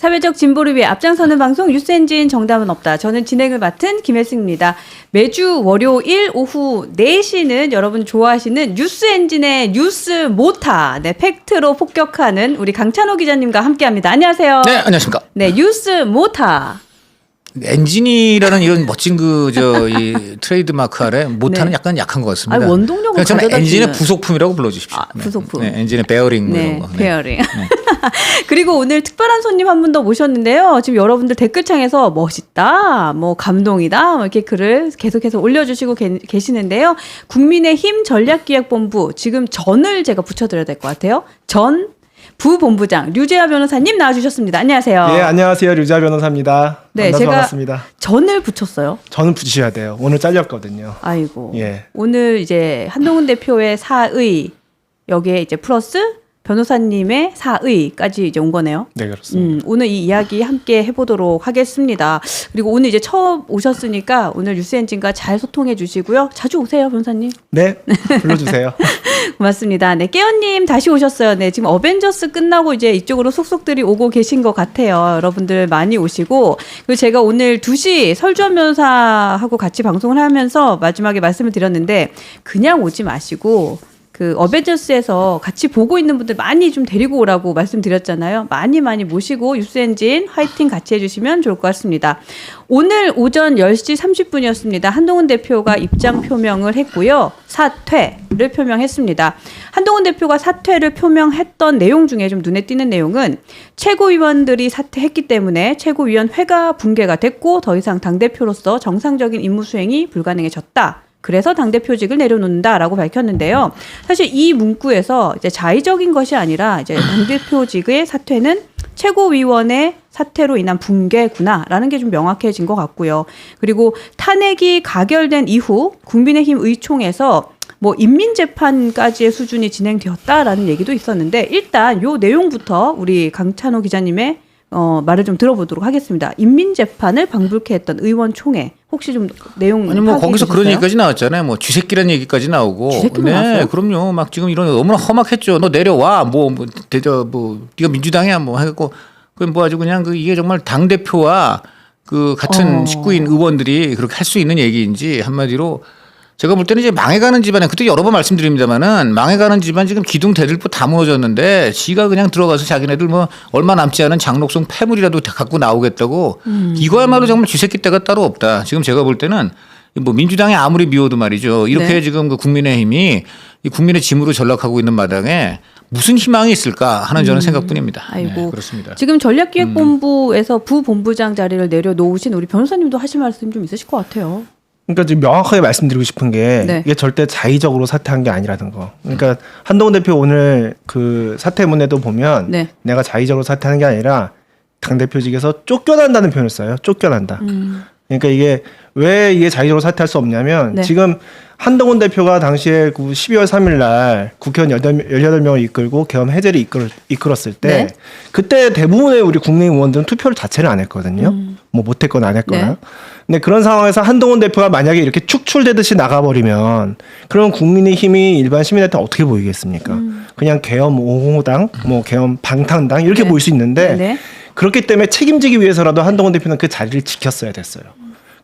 사회적 진보를 위해 앞장서는 방송 뉴스엔진 정답은 없다. 저는 진행을 맡은 김혜승입니다. 매주 월요일 오후 4시는 여러분 좋아하시는 뉴스엔진의 뉴스 모타, 네, 팩트로 폭격하는 우리 강찬호 기자님과 함께합니다. 안녕하세요. 네, 안녕하십니까. 네, 뉴스 모타. 엔진이라는 이런 멋진 이 트레이드 마크 아래 모타는 네. 약간 약한 것 같습니다. 아니, 원동력을 저는 가져다 엔진의 주는. 부속품이라고 불러주십시오. 아, 부속품. 네, 엔진의 베어링 뭐 네, 이런 거. 네. 베어링. 그리고 오늘 특별한 손님 한 분 더 모셨는데요. 지금 여러분들 댓글창에서 멋있다, 뭐 감동이다, 뭐 이렇게 글을 계속해서 올려주시고 계시는데요. 국민의힘 전략기획본부, 지금 전을 제가 붙여드려야 될 것 같아요. 전 부본부장 류재하 변호사님 나와주셨습니다. 안녕하세요. 예, 안녕하세요. 류재하 변호사입니다. 네, 만나서 제가 반갑습니다. 전을 붙였어요. 저는 붙이셔야 돼요. 오늘 잘렸거든요. 아이고. 예. 오늘 이제 한동훈 대표의 사의, 여기에 이제 플러스 변호사님의 사의까지 이제 온 거네요. 네, 그렇습니다. 오늘 이 이야기 함께 해보도록 하겠습니다. 그리고 오늘 이제 처음 오셨으니까 오늘 뉴스엔진과 잘 소통해 주시고요. 자주 오세요, 변호사님. 네, 불러주세요. 고맙습니다. 네, 깨연님 다시 오셨어요. 네, 지금 어벤져스 끝나고 이제 이쪽으로 속속들이 오고 계신 것 같아요. 여러분들 많이 오시고. 그리고 제가 오늘 2시 설주원 변호사하고 같이 방송을 하면서 마지막에 말씀을 드렸는데 그냥 오지 마시고 그 어벤져스에서 같이 보고 있는 분들 많이 좀 데리고 오라고 말씀드렸잖아요. 많이 모시고 뉴스엔진 화이팅 같이 해주시면 좋을 것 같습니다. 오늘 오전 10시 30분이었습니다. 한동훈 대표가 입장 표명을 했고요. 사퇴를 표명했습니다. 한동훈 대표가 사퇴를 표명했던 내용 중에 좀 눈에 띄는 내용은 최고위원들이 사퇴했기 때문에 최고위원회가 붕괴가 됐고 더 이상 당대표로서 정상적인 임무 수행이 불가능해졌다. 그래서 당대표직을 내려놓는다라고 밝혔는데요. 사실 이 문구에서 이제 자의적인 것이 아니라 이제 당대표직의 사퇴는 최고위원의 사퇴로 인한 붕괴구나라는 게 좀 명확해진 것 같고요. 그리고 탄핵이 가결된 이후 국민의힘 의총에서 뭐 인민재판까지의 수준이 진행되었다라는 얘기도 있었는데 일단 요 내용부터 우리 강찬호 기자님의 말을 좀 들어보도록 하겠습니다. 인민재판을 방불케 했던 의원총회 혹시 좀 내용 아니 뭐 거기서 그런 되셨어요? 얘기까지 나왔잖아요. 뭐 쥐새끼라는 얘기까지 나오고. 쥐새끼도 네, 나왔어요? 그럼요. 막 지금 이런 너무나 험악했죠. 너 내려와. 뭐 네가 민주당이야 뭐 해갖고 그럼 뭐 아주 그냥 이게 정말 당 대표와 그 같은 식구인 의원들이 그렇게 할 수 있는 얘기인지 한마디로. 제가 볼 때는 이제 망해가는 집안에 그때 여러 번 말씀드립니다만은 망해가는 집안 지금 기둥 대들보 다 무너졌는데 지가 그냥 들어가서 자기네들 뭐 얼마 남지 않은 장록성 폐물이라도 갖고 나오겠다고 이거야말로 정말 쥐새끼 때가 따로 없다. 지금 제가 볼 때는 뭐 민주당이 아무리 미워도 말이죠. 이렇게 네. 지금 그 국민의힘이 이 국민의 짐으로 전락하고 있는 마당에 무슨 희망이 있을까 하는 저는 생각뿐입니다. 아이고. 네, 그렇습니다. 지금 전략기획본부에서 부본부장 자리를 내려놓으신 우리 변호사님도 하실 말씀 좀 있으실 것 같아요. 그러니까 지금 명확하게 말씀드리고 싶은 게 네. 이게 절대 자의적으로 사퇴한 게 아니라는 거. 그러니까 한동훈 대표 오늘 그 사퇴문에도 보면 네. 내가 자의적으로 사퇴하는 게 아니라 당대표직에서 쫓겨난다는 표현을 써요. 쫓겨난다. 그러니까 이게 왜 이게 자의적으로 사퇴할 수 없냐면 네. 지금 한동훈 대표가 당시에 12월 3일 날 국회의원 18명을 이끌고 계엄 해제를 이끌었을 때 네. 그때 대부분의 우리 국민의힘 의원들은 투표를 자체를 안 했거든요. 뭐 못했거나 안 했거나. 네. 근데 그런 상황에서 한동훈 대표가 만약에 이렇게 축출되듯이 나가버리면 그럼 국민의힘이 일반 시민한테 어떻게 보이겠습니까? 그냥 계엄 옹호당, 뭐 계엄 방탄당 이렇게 네. 보일 수 있는데 네. 그렇기 때문에 책임지기 위해서라도 한동훈 대표는 그 자리를 지켰어야 됐어요.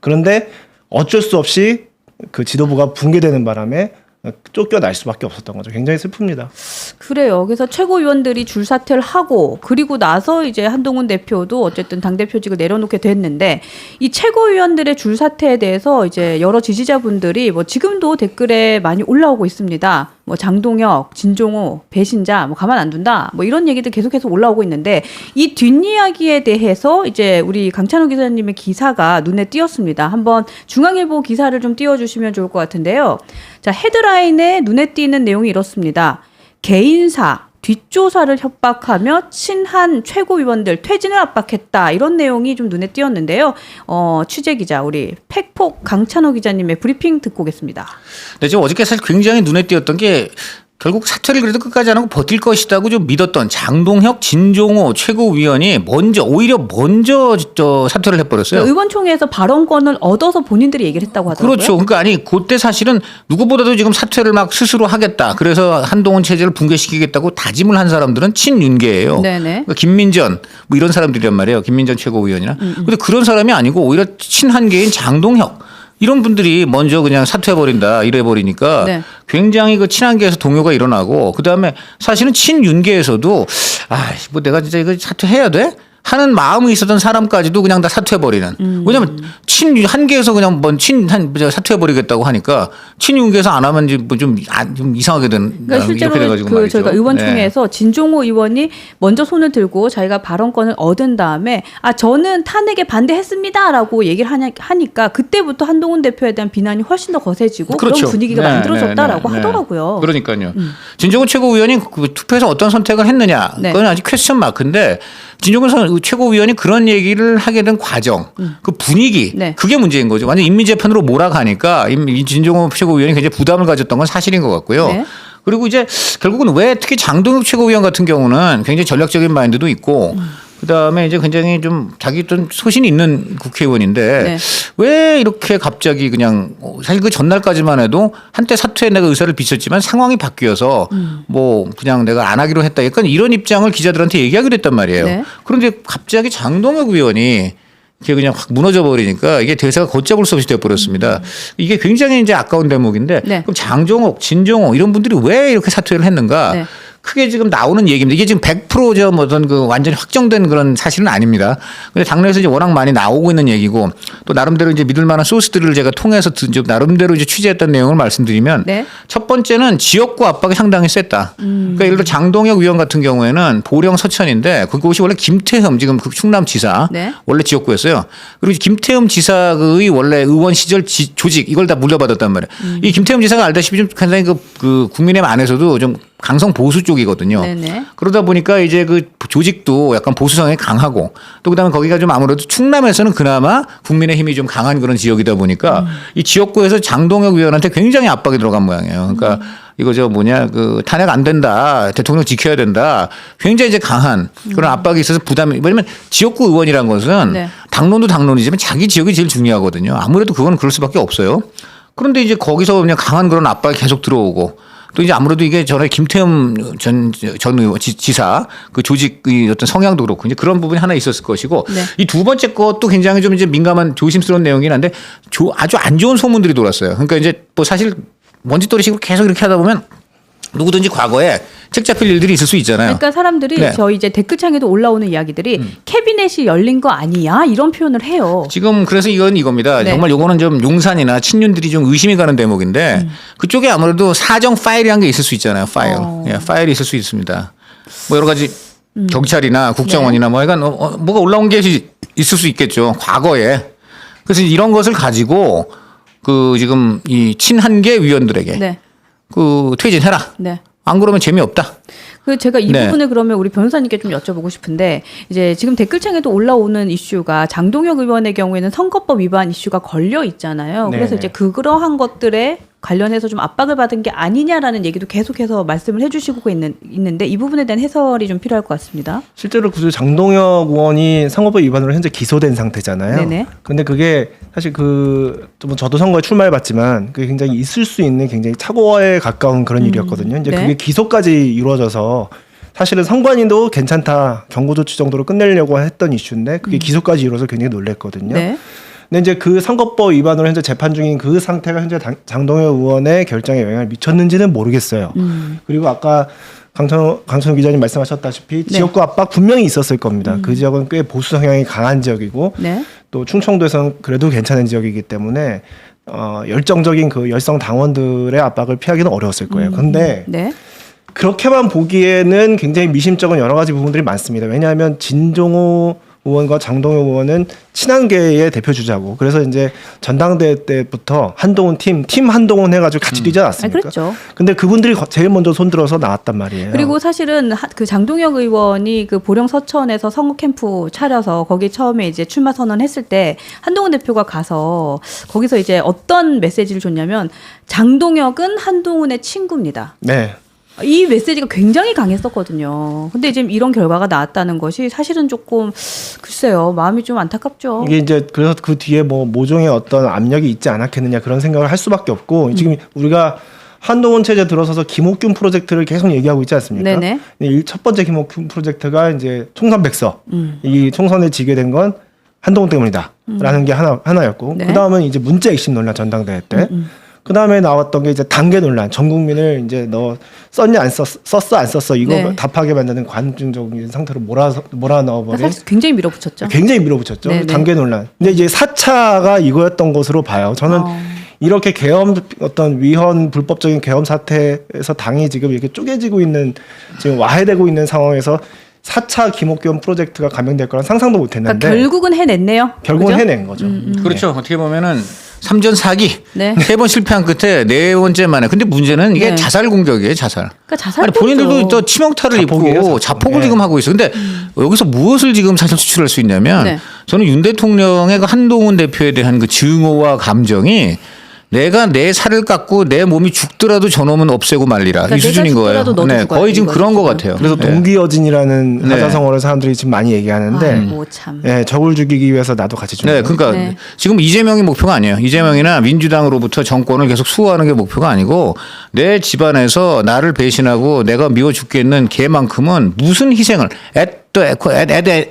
그런데 어쩔 수 없이 그 지도부가 붕괴되는 바람에 쫓겨날 수밖에 없었던 거죠. 굉장히 슬픕니다. 그래요. 그래서 최고위원들이 줄사퇴를 하고 그리고 나서 이제 한동훈 대표도 어쨌든 당대표직을 내려놓게 됐는데 이 최고위원들의 줄사퇴에 대해서 이제 여러 지지자분들이 뭐 지금도 댓글에 많이 올라오고 있습니다. 뭐 장동혁, 진종호, 배신자, 뭐 가만 안 둔다. 뭐 이런 얘기들 계속해서 올라오고 있는데 이 뒷이야기에 대해서 이제 우리 강찬호 기자님의 기사가 눈에 띄었습니다. 한번 중앙일보 기사를 좀 띄워주시면 좋을 것 같은데요. 자, 헤드라인에 눈에 띄는 내용이 이렇습니다. 개인사, 뒷조사를 협박하며 친한 최고위원들 퇴진을 압박했다. 이런 내용이 좀 눈에 띄었는데요. 취재기자 우리 팩폭 강찬호 기자님의 브리핑 듣고 오겠습니다. 네, 지금 어저께 사실 굉장히 눈에 띄었던 게 결국 사퇴를 그래도 끝까지 안 하고 버틸 것이라고 좀 믿었던 장동혁, 진종호 최고위원이 오히려 먼저 사퇴를 해버렸어요. 의원총회에서 발언권을 얻어서 본인들이 얘기를 했다고 하더라고요. 그렇죠. 그러니까 아니 그때 사실은 누구보다도 지금 사퇴를 막 스스로 하겠다. 그래서 한동훈 체제를 붕괴시키겠다고 다짐을 한 사람들은 친윤계예요. 네네. 그러니까 김민전 뭐 이런 사람들이란 말이에요. 김민전 최고위원이나. 근데 그런 사람이 아니고 오히려 친한계인 장동혁. 이런 분들이 먼저 그냥 사퇴해버린다 이래버리니까 네. 굉장히 그 친한계에서 동요가 일어나고 그다음에 사실은 친윤계에서도 뭐 내가 진짜 이거 사퇴해야 돼? 하는 마음이 있었던 사람까지도 그냥 다 사퇴해버리는. 왜냐하면 한계에서 그냥 사퇴해버리겠다고 하니까 친윤계에서 안 하면 좀 이상하게 되는. 그러니까 실제로 이렇게 돼가지고 말이죠. 저희가 의원총회에서 진종호 의원이 먼저 손을 들고 자기가 발언권을 얻은 다음에 저는 탄핵에 반대했습니다라고 얘기를 하니까 그때부터 한동훈 대표에 대한 비난이 훨씬 더 거세지고 그렇죠. 그런 분위기가 만들어졌다라고 네. 하더라고요. 그러니까요. 진종호 최고위원이 그 투표에서 어떤 선택을 했느냐. 네. 그건 아직 퀘스천 마크인데 진종호 최고위원이 그런 얘기를 하게 된 과정, 그 분위기, 네. 그게 문제인 거죠. 완전 인민재판으로 몰아가니까 진종호 최고위원이 굉장히 부담을 가졌던 건 사실인 것 같고요. 네. 그리고 이제 결국은 왜 특히 장동혁 최고위원 같은 경우는 굉장히 전략적인 마인드도 있고 그다음에 이제 굉장히 좀 자기 좀 소신이 있는 국회의원인데 네. 왜 이렇게 갑자기 그냥 사실 그 전날까지만 해도 한때 사퇴에 내가 의사를 비쳤지만 상황이 바뀌어서 뭐 그냥 내가 안 하기로 했다. 약간 이런 입장을 기자들한테 얘기하기로 했단 말이에요. 네. 그런데 갑자기 장동혁 의원이 이게 그냥 확 무너져 버리니까 이게 대세가 걷잡을 수 없이 되어버렸습니다. 이게 굉장히 이제 아까운 대목인데 네. 그럼 장종옥, 진종호 이런 분들이 왜 이렇게 사퇴를 했는가? 네. 크게 지금 나오는 얘기입니다. 이게 지금 100% 어떤 그 완전히 확정된 그런 사실은 아닙니다. 근데 당내에서 이제 워낙 많이 나오고 있는 얘기고 또 나름대로 이제 믿을 만한 소스들을 제가 통해서 좀 나름대로 이제 취재했던 내용을 말씀드리면 네. 첫 번째는 지역구 압박이 상당히 셌다. 그러니까 예를 들어 장동혁 의원 같은 경우에는 보령 서천인데 그곳이 원래 김태흠 지금 그 충남지사 네. 원래 지역구였어요. 그리고 김태흠 지사의 원래 의원 시절 조직 이걸 다 물려받았단 말이에요. 이 김태흠 지사가 알다시피 좀 굉장히 그 국민의힘 안에서도 좀 강성 보수 쪽이거든요. 네네. 그러다 보니까 이제 그 조직도 약간 보수성이 강하고 또 그다음에 거기가 좀 아무래도 충남에서는 그나마 국민의힘이 좀 강한 그런 지역이다 보니까 이 지역구에서 장동혁 의원한테 굉장히 압박이 들어간 모양이에요. 그러니까 이거 그 탄핵 안 된다. 대통령 지켜야 된다. 굉장히 이제 강한 그런 압박이 있어서 부담이. 왜냐면 지역구 의원이란 것은 네. 당론도 당론이지만 자기 지역이 제일 중요하거든요. 아무래도 그건 그럴 수밖에 없어요. 그런데 이제 거기서 그냥 강한 그런 압박이 계속 들어오고 또 이제 아무래도 이게 전에 김태흠 전 의원 지사 그 조직의 어떤 성향도 그렇고 이제 그런 부분이 하나 있었을 것이고 네. 이 두 번째 것도 굉장히 좀 이제 민감한 조심스러운 내용이긴 한데 아주 안 좋은 소문들이 돌았어요. 그러니까 이제 뭐 사실 먼지떨이식으로 계속 이렇게 하다 보면 누구든지 과거에 책 잡힐 일들이 있을 수 있잖아요. 그러니까 사람들이 네. 저희 이제 댓글창에도 올라오는 이야기들이 캐비넷이 열린 거 아니야 이런 표현을 해요. 지금 그래서 이겁니다. 네. 정말 요거는 좀 용산이나 친윤들이 좀 의심이 가는 대목인데 그쪽에 아무래도 사정 파일이란 게 있을 수 있잖아요. 예, 파일이 있을 수 있습니다. 뭐 여러 가지 경찰이나 국정원이나 뭐 약간 뭐가 올라온 게 있을 수 있겠죠. 과거에. 그래서 이런 것을 가지고 그 지금 이 친한계 위원들에게 네. 그 퇴진해라. 네. 안 그러면 재미없다. 그 제가 이 네. 부분을 그러면 우리 변호사님께 좀 여쭤보고 싶은데 이제 지금 댓글창에도 올라오는 이슈가 장동혁 의원의 경우에는 선거법 위반 이슈가 걸려 있잖아요. 그래서 네네. 이제 그러한 것들에 관련해서 좀 압박을 받은 게 아니냐라는 얘기도 계속해서 말씀을 해주시고 있는데 이 부분에 대한 해설이 좀 필요할 것 같습니다. 실제로 그 장동혁 의원이 선거법 위반으로 현재 기소된 상태잖아요. 네네. 근데 그게 사실 저도 선거에 출마해봤지만 그게 굉장히 있을 수 있는 굉장히 착오에 가까운 그런 일이었거든요. 이제 네. 그게 기소까지 이루어져서 사실은 선관위도 괜찮다 경고 조치 정도로 끝내려고 했던 이슈인데 그게 기소까지 이루어서 굉장히 놀랬거든요. 네. 근데 이제 그 선거법 위반으로 현재 재판 중인 그 상태가 현재 장동혁 의원의 결정에 영향을 미쳤는지는 모르겠어요. 그리고 아까 강천우 기자님 말씀하셨다시피 지역구 압박 분명히 있었을 겁니다. 그 지역은 꽤 보수 성향이 강한 지역이고 네. 또 충청도에서는 그래도 괜찮은 지역이기 때문에 열정적인 그 열성 당원들의 압박을 피하기는 어려웠을 거예요. 그런데 네. 그렇게만 보기에는 굉장히 미심쩍은 여러 가지 부분들이 많습니다. 왜냐하면 진종호 의원과 장동혁 의원은 친한계의 대표 주자고 그래서 이제 전당대회 때부터 한동훈 팀 한동훈 해가지고 같이 뛰지 않았습니까? 그렇죠. 근데 그분들이 제일 먼저 손들어서 나왔단 말이에요. 그리고 사실은 그 장동혁 의원이 그 보령 서천에서 선거 캠프 차려서 거기 처음에 이제 출마 선언했을 때 한동훈 대표가 가서 거기서 이제 어떤 메시지를 줬냐면 장동혁은 한동훈의 친구입니다. 네. 이 메시지가 굉장히 강했었거든요. 근데 지금 이런 결과가 나왔다는 것이 사실은 조금 글쎄요 마음이 좀 안타깝죠. 이게 이제 그래서 그 뒤에 뭐 모종의 어떤 압력이 있지 않았겠느냐 그런 생각을 할 수밖에 없고 지금 우리가 한동훈 체제 들어서서 김옥균 프로젝트를 계속 얘기하고 있지 않습니까? 네네. 이 첫 번째 김옥균 프로젝트가 이제 총선 백서 이 총선에 지게 된 건 한동훈 때문이다라는 게 하나였고 네. 그 다음은 이제 문자 핵심 논란 전당대회 때. 그 다음에 나왔던 게 이제 단계 논란. 전 국민을 이제 너 썼냐 안 썼어 안 썼어 이거 네. 답하게 만드는 관중적인 상태로 몰아 넣어버린. 사실 굉장히 밀어붙였죠. 굉장히 밀어붙였죠. 네네. 단계 논란. 근데 이제 4차가 이거였던 것으로 봐요. 저는 이렇게 계엄 어떤 위헌 불법적인 계엄 사태에서 당이 지금 이렇게 쪼개지고 있는 지금 와해되고 있는 상황에서 4차 김옥균 프로젝트가 감행될 거란 상상도 못했는데 그러니까 결국은 해냈네요. 결국은 그죠? 해낸 거죠. 그렇죠. 어떻게 보면은 3전 4기 네. 3번 실패한 끝에 4번째 만에. 근데 문제는 이게 네. 자살 공격이에요. 자살. 그러니까 자살. 아니 본인들도 또 치명타를 자폭이에요, 입고 자폭. 자폭을 네. 지금 하고 있어요. 근데 여기서 무엇을 지금 사실 추출할 수 있냐면 네. 저는 윤 대통령의 그 한동훈 대표에 대한 그 증오와 감정이 내가 내 살을 깎고 내 몸이 죽더라도 저놈은 없애고 말리라 그러니까 이 수준인 내가 거예요. 죽더라도 너도 죽어야 거의 지금 이거죠, 그런 것 지금. 같아요. 그래서 네. 동기여진이라는 네. 하자성어를 사람들이 지금 많이 얘기하는데 아이고 참. 예, 적을 죽이기 위해서 나도 같이 죽는. 네, 그러니까 네. 지금 이재명이 목표가 아니에요. 이재명이나 민주당으로부터 정권을 계속 수호하는 게 목표가 아니고 내 집안에서 나를 배신하고 내가 미워 죽겠는 걔만큼은 무슨 희생을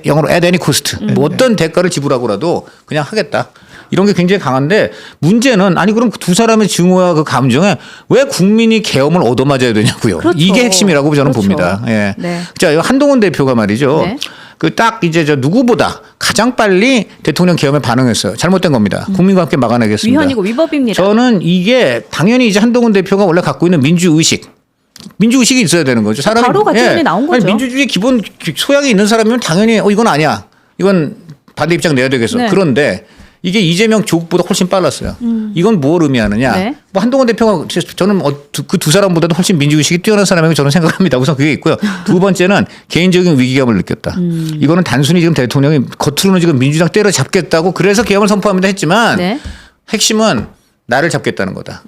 영어로 at any cost 뭐 어떤 대가를 지불하고라도 그냥 하겠다. 이런 게 굉장히 강한데 문제는 아니 그럼 두 사람의 증오와 그 감정에 왜 국민이 계엄을 얻어맞아야 되냐고요. 그렇죠. 이게 핵심이라고 저는 그렇죠. 봅니다. 예. 네. 자, 한동훈 대표가 말이죠. 네. 그 딱 이제 저 누구보다 가장 빨리 대통령 계엄에 반응했어요. 잘못된 겁니다. 국민과 함께 막아내겠습니다. 위헌이고 위법입니다. 저는 이게 당연히 이제 한동훈 대표가 원래 갖고 있는 민주의식이 있어야 되는 거죠. 사람이 바로 가치관이 나온 거죠. 아니, 민주주의 기본 소양이 있는 사람이면 당연히 이건 아니야. 이건 반대 입장 내야 되겠어. 네. 그런데 이게 이재명 조국보다 훨씬 빨랐어요. 이건 뭘 의미하느냐. 네. 뭐 한동훈 대표가 저는 그 두 사람보다도 훨씬 민주의식이 뛰어난 사람이라고 저는 생각합니다. 우선 그게 있고요. 두 번째는 개인적인 위기감을 느꼈다. 이거는 단순히 지금 대통령이 겉으로는 지금 민주당 때려잡겠다고 그래서 계엄을 선포합니다 했지만 네. 핵심은 나를 잡겠다는 거다.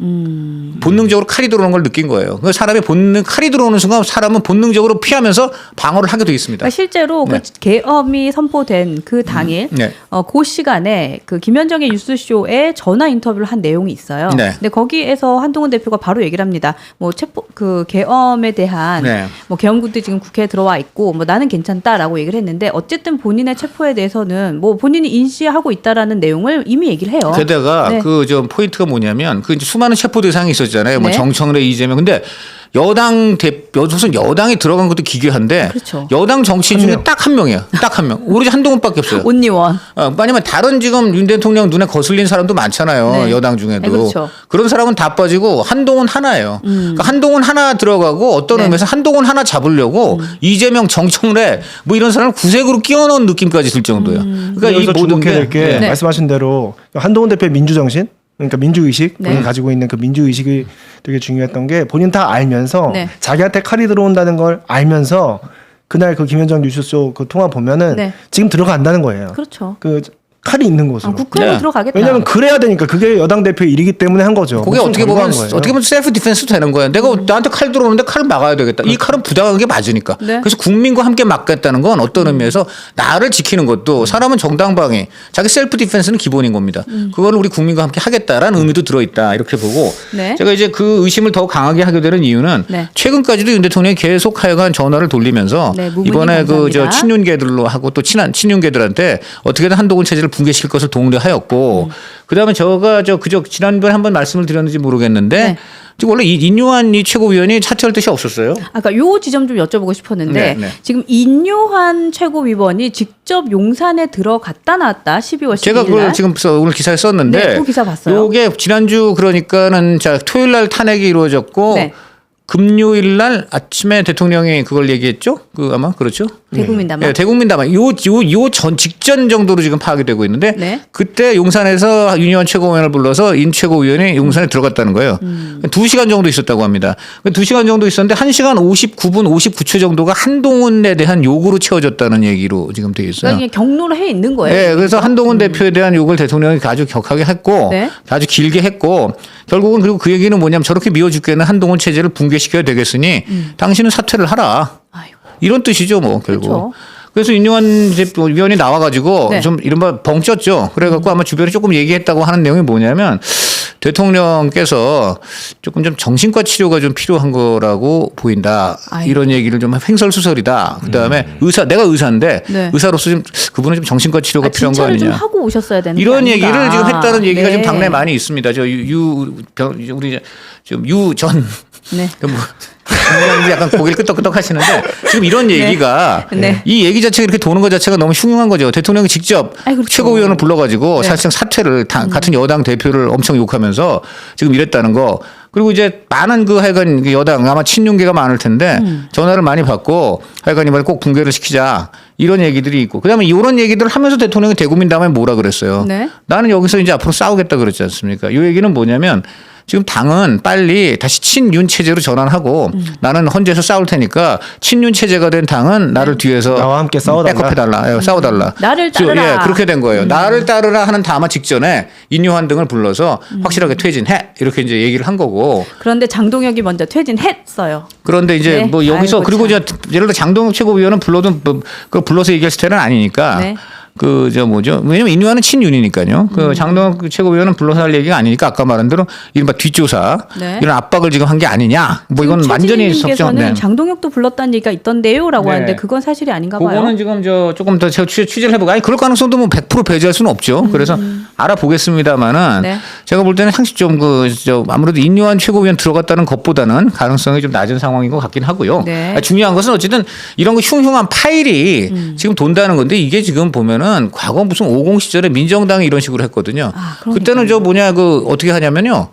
본능적으로 칼이 들어오는 걸 느낀 거예요. 사람의 칼이 들어오는 순간 사람은 본능적으로 피하면서 방어를 하게 돼 있습니다. 그러니까 실제로 네. 그 계엄이 선포된 그 당일 네. 그 시간에 그 김현정의 뉴스쇼에 전화 인터뷰를 한 내용이 있어요. 네. 근데 거기에서 한동훈 대표가 바로 얘기를 합니다. 뭐 그 계엄에 대한 네. 뭐 계엄군들이 지금 국회에 들어와 있고 뭐 나는 괜찮다라고 얘기를 했는데 어쨌든 본인의 체포에 대해서는 뭐 본인이 인지하고 있다라는 내용을 이미 얘기를 해요. 게다가 네. 그 좀 포인트가 뭐냐면 그 이제 수많은 체포 대상이 있었잖아요. 뭐 네. 정청래, 이재명. 근데 무슨 여당이 들어간 것도 기괴한데 그렇죠. 여당 정치인 중에 딱 한 명이에요. 딱 한 명. 오로지 한동훈밖에 없어요. 온리원. 왜냐면 다른 지금 윤 대통령 눈에 거슬린 사람도 많잖아요. 네. 여당 중에도. 네, 그렇죠. 그런 사람은 다 빠지고 한동훈 하나예요. 그러니까 한동훈 하나 들어가고 어떤 네. 의미에서 한동훈 하나 잡으려고 이재명, 정청래 뭐 이런 사람을 구색으로 끼워 넣은 느낌까지 들 정도예요. 그러니까 이 여기서 모든 주목해야 될 게 네. 말씀하신 대로 한동훈 대표의 민주정신 그러니까 민주의식 네. 본인 가지고 있는 그 민주의식이 되게 중요했던 게 본인 다 알면서 네. 자기한테 칼이 들어온다는 걸 알면서 그날 그 김현정 뉴스쇼 그 통화 보면은 네. 지금 들어간다는 거예요. 그렇죠. 그 칼이 있는 곳으로. 국회로 네. 들어가겠다. 왜냐하면 그래야 되니까 그게 여당 대표의 일이기 때문에 한 거죠. 그게 목숨 어떻게 걸고 보면 한 거예요. 어떻게 보면 셀프 디펜스도 되는 거예요. 내가 나한테 칼 들어오는데 칼을 막아야 되겠다. 이 칼은 부당한 게 맞으니까. 네. 그래서 국민과 함께 막겠다는 건 어떤 의미에서 나를 지키는 것도 사람은 정당방위, 자기 셀프 디펜스는 기본인 겁니다. 그거를 우리 국민과 함께 하겠다라는 의미도 들어있다 이렇게 보고 네. 제가 이제 그 의심을 더 강하게 하게 되는 이유는 네. 최근까지도 윤 대통령이 계속 하여간 전화를 돌리면서 네, 무문이 이번에 그 저 감사합니다. 친윤계들로 하고 또 친한 친윤계들한테 어떻게든 한동훈 체제를 붕괴시킬 것을 독려하였고 그다음에 제가 그저 지난번에 한번 말씀을 드렸는지 모르겠는데 네. 지금 원래 인요한 이 최고위원이 사퇴할 뜻이 없었어요. 아까 요 지점 좀 여쭤보고 싶었는데 네, 네. 지금 지금 인요한 최고위원이 직접 용산에 들어갔다 나왔다 12월 10일 제가 그걸 지금 오늘 기사에 썼는데 네, 그 기사 봤어요. 요게 지난주 그러니까는 자 토요일 날 탄핵이 이루어졌고 네. 금요일 날 아침에 대통령이 그걸 얘기했죠. 그 아마 그렇죠. 대국민 담화. 네, 대국민 담화. 요 전 직전 정도로 지금 파악이 되고 있는데 네. 그때 용산에서 윤희원 최고위원을 불러서 인 최고위원이 용산에 들어갔다는 거예요. 2시간 정도 있었다고 합니다. 2시간 정도 있었는데 1시간 59분 59초 정도가 한동훈에 대한 욕으로 채워졌다는 얘기로 지금 돼 있어요. 그러니까 경로를 해 있는 거예요. 네, 그래서 한동훈 대표에 대한 욕을 대통령이 아주 격하게 했고 네. 아주 길게 했고 결국은 그리고 그 얘기는 뭐냐면 저렇게 미워 죽겠는 한동훈 체제를 붕괴시켜야 되겠으니 당신은 사퇴를 하라. 아이고. 이런 뜻이죠, 뭐 결국. 그렇죠. 그래서 윤용환 위원이 나와가지고 네. 좀 이른바 벙쪘죠. 그래갖고 아마 주변에 조금 얘기했다고 하는 내용이 뭐냐면 대통령께서 조금 좀 정신과 치료가 좀 필요한 거라고 보인다. 아이고. 이런 얘기를 좀 횡설수설이다. 그다음에 내가 의사인데 네. 의사로서 좀 그분은 좀 정신과 치료가 필요한 거 진찰을 좀 아니냐. 하고 오셨어야 되는 이런 게 아닌가. 얘기를 지금 했다는 얘기가 네. 지금 당내에 많이 있습니다. 우리 지금 유전 네. 우리 약간 고개를 끄덕끄덕 하시는데 지금 이런 얘기가 네. 이 얘기 자체가 이렇게 도는 것 자체가 너무 흉흉한 거죠. 대통령이 직접 그렇죠. 최고위원을 불러가지고 네. 사실상 사퇴를 같은 여당 대표를 엄청 욕하면서 지금 이랬다는 거. 그리고 이제 많은 하여간 여당 아마 친윤계가 많을 텐데 전화를 많이 받고 하여간 이번에 꼭 붕괴를 시키자 이런 얘기들이 있고 그다음에 이런 얘기들을 하면서 대통령이 대국민 담화에 뭐라 그랬어요. 네. 나는 여기서 이제 앞으로 싸우겠다 그랬지 않습니까? 이 얘기는 뭐냐면 지금 당은 빨리 다시 친윤 체제로 전환하고 나는 헌재에서 싸울 테니까 친윤 체제가 된 당은 나를 뒤에서 나와 함께 싸워달라. 백업해달라, 싸워달라. 나를 지금, 따르라. 그렇게 된 거예요. 나를 따르라 하는 담화 직전에 인요한 등을 불러서 확실하게 퇴진해 이렇게 이제 얘기를 한 거고. 그런데 장동혁이 먼저 퇴진했어요. 그런데 이제 네. 뭐 여기서 아이고, 그리고 참. 이제 예를 들어 장동혁 최고위원은 불러도 그 불러서 얘기할 스타일은 아니니까. 네. 왜냐면 인유한은 친윤이니까요. 그 장동혁 최고위원은 불러서 할 얘기가 아니니까 아까 말한 대로 이른바 뒷조사 네. 이런 압박을 지금 한 게 아니냐. 뭐 이건 완전히 최진님께서는 석정. 장동혁도 불렀다는 얘기가 있던데요라고 네. 하는데 그건 사실이 아닌가 봐요. 그거는 지금 조금 더 제가 취재를 해보고 아니 그럴 가능성도 뭐 100% 배제할 수는 없죠. 그래서 알아보겠습니다만은 네. 제가 볼 때는 상식 좀 아무래도 인요한 최고위원 들어갔다는 것보다는 가능성이 좀 낮은 상황인 것 같긴 하고요. 네. 중요한 것은 어쨌든 이런 거 흉흉한 파일이 지금 돈다는 건데 이게 지금 보면은 과거 무슨 50 시절에 민정당이 이런 식으로 했거든요. 그때는 어떻게 하냐면요.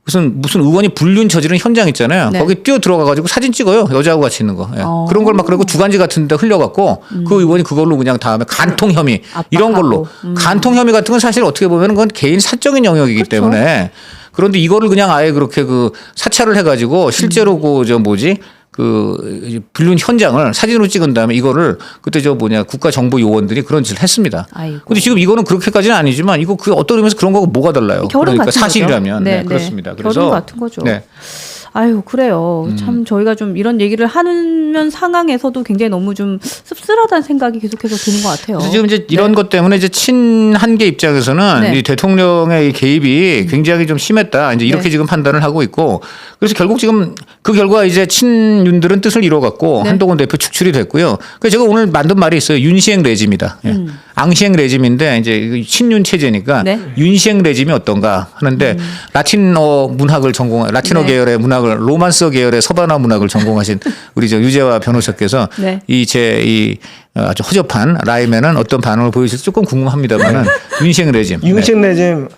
무슨 의원이 불륜 저지른 현장 있잖아요. 네. 거기 뛰어 들어가가지고 사진 찍어요. 여자하고 같이 있는 거. 예. 그런 걸 막 그리고 주간지 같은 데 흘려갖고 그 의원이 그걸로 그냥 다음에 간통 혐의 이런 걸로. 간통 혐의 같은 건 사실 어떻게 보면 그건 개인 사적인 영역이기 그렇죠. 때문에 그런데 이거를 그냥 아예 그렇게 사찰을 해가지고 실제로 불륜 현장을 사진으로 찍은 다음에 이거를 그때 국가정보 요원들이 그런 짓을 했습니다. 아이고. 근데 지금 이거는 그렇게까지는 아니지만 이거 어떤 의미에서 그런 거하고 뭐가 달라요? 결혼 그러니까 같은 사실이라면. 거죠. 네, 그렇습니다. 그래서 결혼 같은 거죠. 네. 아유 그래요. 참 저희가 좀 이런 얘기를 하는 상황에서도 굉장히 너무 좀 씁쓸하다는 생각이 계속해서 드는 것 같아요. 그래서 지금 이제 이런 것 때문에 이제 친한계 입장에서는 네. 이 대통령의 이 개입이 굉장히 좀 심했다. 이제 이렇게 네. 지금 판단을 하고 있고 그래서 결국 지금 그 결과 이제 친윤들은 뜻을 이뤄갖고 네. 한동훈 대표 축출이 됐고요. 그래서 제가 오늘 만든 말이 있어요. 윤시행 레짐이다. 예. 앙시행 레짐인데 이제 친윤 체제니까 네. 윤시행 레짐이 어떤가 하는데 라틴어 네. 계열의 문학을 로만서 계열의 서바나 문학을 전공하신 우리 유재화 변호사께서 네. 아주 허접한 라임에는 어떤 반응을 보이실지 조금 궁금합니다만은 윤시행 레짐. 융신 레짐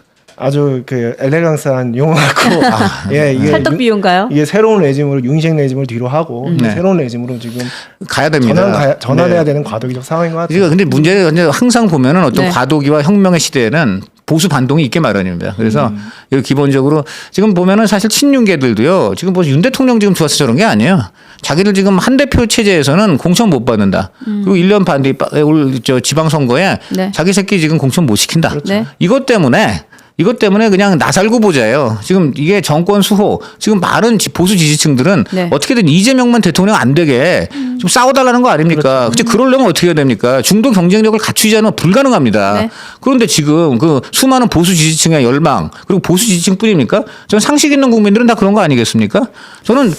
아주 엘레강스한 용어 같고 이게 찰떡 비유인가요? 이게 새로운 레짐으로 융신 레짐을 뒤로 하고 네. 새로운 레짐으로 지금 가야 됩니다. 전환해야 네. 되는 과도기적 상황인 것 같아요. 그러니까 근데 문제는 항상 보면은 어떤 네. 과도기와 혁명의 시대에는 보수 반동이 있게 마련입니다. 그래서 여기 기본적으로 지금 보면은 사실 친윤계들도요. 지금 윤 대통령 지금 좋아서 저런 게 아니에요. 자기들 지금 한 대표 체제에서는 공천 못 받는다. 그리고 1년 반 뒤에 올 지방선거에 네. 자기 새끼 지금 공천 못 시킨다. 네. 이것 때문에 그냥 나살고 보자예요. 지금 이게 정권 수호. 지금 많은 보수 지지층들은 네. 어떻게든 이재명만 대통령 안 되게 좀 싸워달라는 거 아닙니까? 그렇죠. 그러려면 어떻게 해야 됩니까? 중도 경쟁력을 갖추지 않으면 불가능합니다. 네. 그런데 지금 수많은 보수 지지층의 열망 그리고 보수 지지층뿐입니까? 저는 상식 있는 국민들은 다 그런 거 아니겠습니까? 저는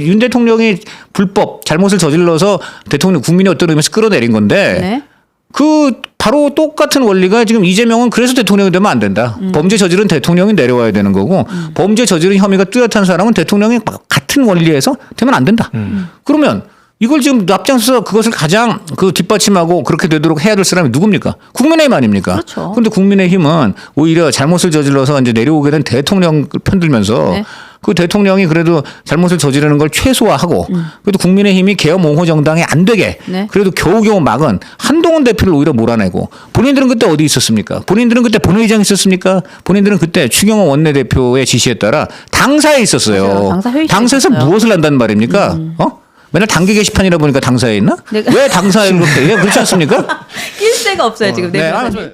윤 대통령이 불법 잘못을 저질러서 국민이 어떤 의미에서 끌어내린 건데 네. 바로 똑같은 원리가 지금 이재명은 그래서 대통령이 되면 안 된다. 범죄 저지른 대통령이 내려와야 되는 거고 범죄 저지른 혐의가 뚜렷한 사람은 대통령이 같은 원리에서 되면 안 된다. 그러면 이걸 지금 앞장서서 그것을 가장 그 뒷받침하고 그렇게 되도록 해야 될 사람이 누굽니까? 국민의힘 아닙니까? 그렇죠. 그런데 국민의힘은 오히려 잘못을 저질러서 이제 내려오게 된 대통령을 편들면서 네. 그 대통령이 그래도 잘못을 저지르는 걸 최소화하고 그래도 국민의힘이 계엄 옹호 정당이 안 되게 네. 그래도 겨우겨우 막은 한동훈 대표를 오히려 몰아내고 본인들은 그때 어디 있었습니까? 본인들은 그때 본회의장에 있었습니까? 본인들은 그때 추경호 원내대표의 지시에 따라 당사에 있었어요. 맞아요. 당사 회의실에 당사에서 있었어요. 무엇을 한단 말입니까? 맨날 당계 게시판이라 보니까 당사에 있나? 네. 왜 당사에 그렇게 해요? 그렇지 않습니까? 낄 새가 없어요 지금. 네, 네, 아, 변호사님.